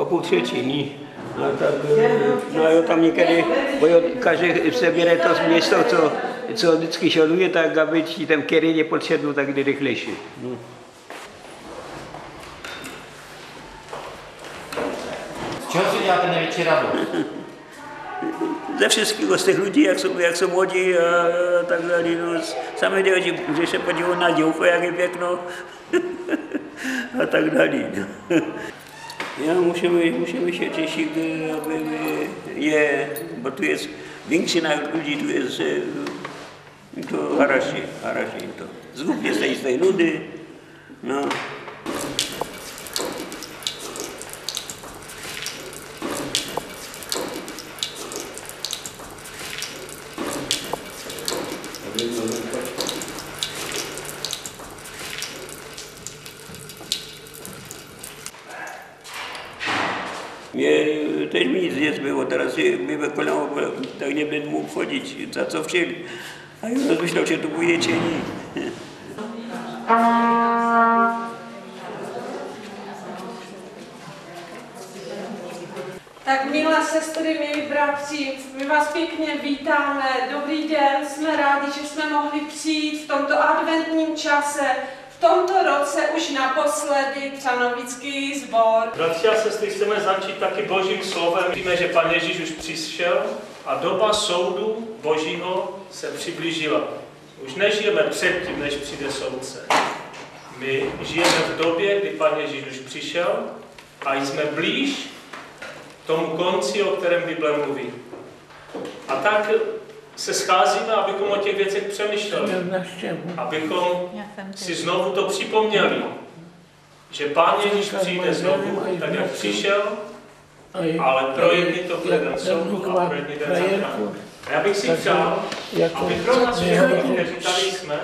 půl třetí. No, tak, no jo, tam někdy, bo jo, každý se bere to město, co vždycky šaluje, tak aby ti tam který nepotřebnou, tak jde rychlejší. No. Z čeho si děláte největší radost? Ze všech z těch lidí, jak jsou mladí a tak dále. No, sami dělají, že se podívají na děvku, jak je pěkno a tak dále. No. Já musíme się těšit, aby bo tu jest większa ludzi, tu jest to haraši to. Zgubně se z té nudy, no. Teď mi nic nezbyło, teraz mi wykonało, tak nie będę mógł chodzić, za co wcieli. A już rozmyślał się, tu były jecieni. Tak milé sestry, milí bratři, my vás pěkně vítáme. Dobrý den, jsme rádi, že jsme mohli přijít v tomto adventním čase. V tomto roce už naposledy Třanovický sbor. Bratři a sestry, chceme začít taky Božím slovem. Víme, že Pan Ježíš už přišel a doba soudu Božího se přiblížila. Už nežijeme předtím, než přijde soudce. My žijeme v době, kdy Pan Ježíš už přišel a jsme blíž tomu konci, o kterém Bible mluví. A tak se scházíme, abychom o těch věcech přemýšleli. Abychom si znovu to připomněli, že Pán Ježíš přijde znovu, tak jak přišel, ale pro jedny to bude den soudu a pro jedny den záchrany. A já bych si přál, aby pro nás všechny, kteří tady jsme,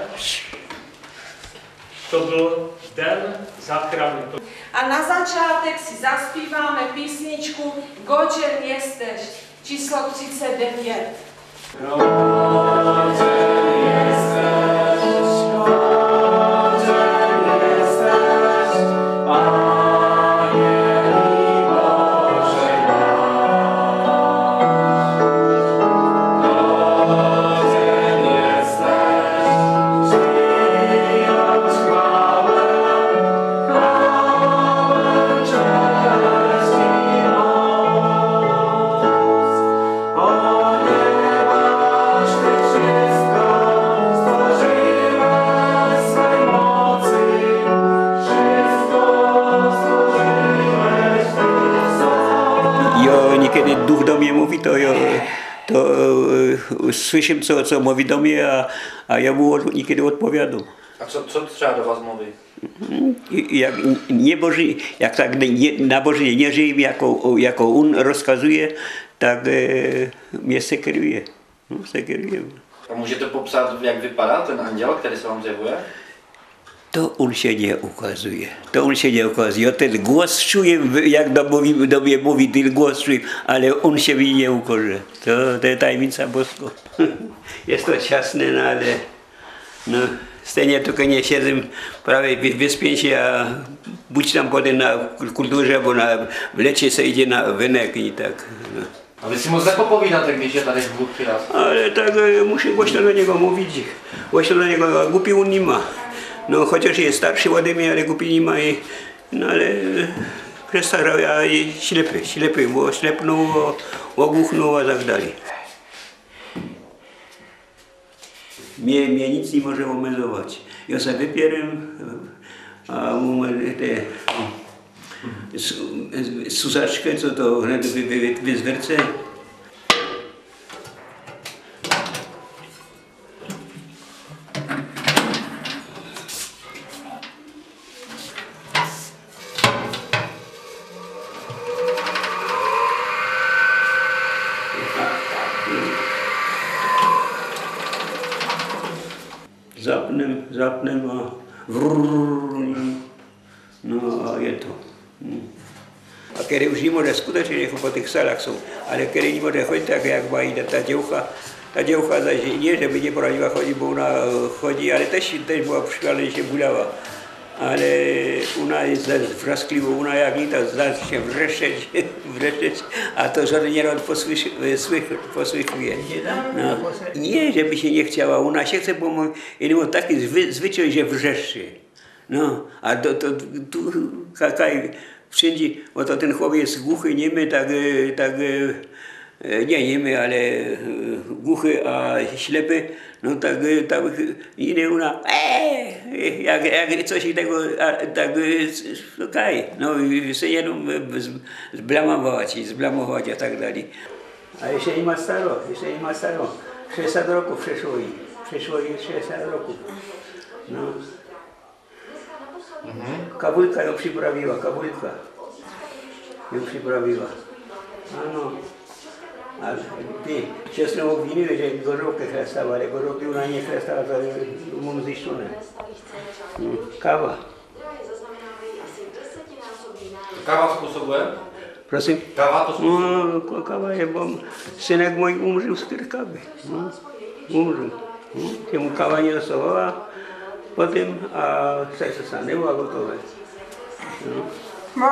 to byl den záchrany. A na začátek si zaspíváme písničku Godzien jesteś, číslo 39. Kiedy duch do mnie mówi, to słyszę, co mówi do mnie, a ja mu niekiedy odpowiadam. A co třeba do vás mówi? Jak tak nabożnie nie żyję, jako on rozkazuje, tak mě se kieruje. A můžete popsat, jak vypadá ten anděl, který se vám zjevuje? To on się nie ukazuje. Ja ten głos czuję, jak do mnie mówi, ten głos czuję, ale on się mi nie ukaże. To jest tajemnica boska. Jest to ciasne, no ale no, stejnie tylko nie siedzę prawie wyspię się, a buď tam potem na kulturze, bo w lecie se idzie na wynek i tak. No. A vy si moc nepopovídáte, když je tady hluk při nás? Ale tak muszę głośno do niego mówić. Głośno do niego, głupi on nie ma. No chociaż jest starszy ode mnie, ale głupi nie ma, no ale przestał, a i ślepy, bo ślepnął, ogłuchnął, a tak dalej. Mnie nic nie może omezować. Ja sobie wypieram, a te susaczkę, co to wyzwercę. Zapnem a no a je to. A který už nemůže skutečně jako po těch salách jsou, ale který nemůže chodit tak, jak mají ta děvka nie, že by neporadila chodit, bo ona chodí, ale tež byla připravená, že bulava. ale ona jest wraskliwa, ona jak nie to zda się wrzeszczeć, a to żaden nierod posłychuje. No. Nie, żeby się nie chciała, ona się chce, bo ma taki zwyczaj, że wrzeszczy. No, a to tu wszędzie, bo to ten chłopiec jest głuchy, niemy, nie niemy, ale głuchy, a ślepy, no tak inny ona, jak coś tego, tak okej, no i się jedną zblamować, a tak dalej. A jeszcze nie ma staro, 60 roku przeszło jej 60 roku. No. Kabulka ją przyprawiła, Ano. A ty, siostry obwiniły, że gorzówkę chrastała, ale gorzówki ona nie chrastała, to mam zniszczone. Kawa. Kawa způsobuje? Prosím? Kawa to způsobuje? No, kawa je, bo synek mój umrzył z kawy. No, umrzył. Mu kawa nie dostawała potem, a serce nie była gotowe. No.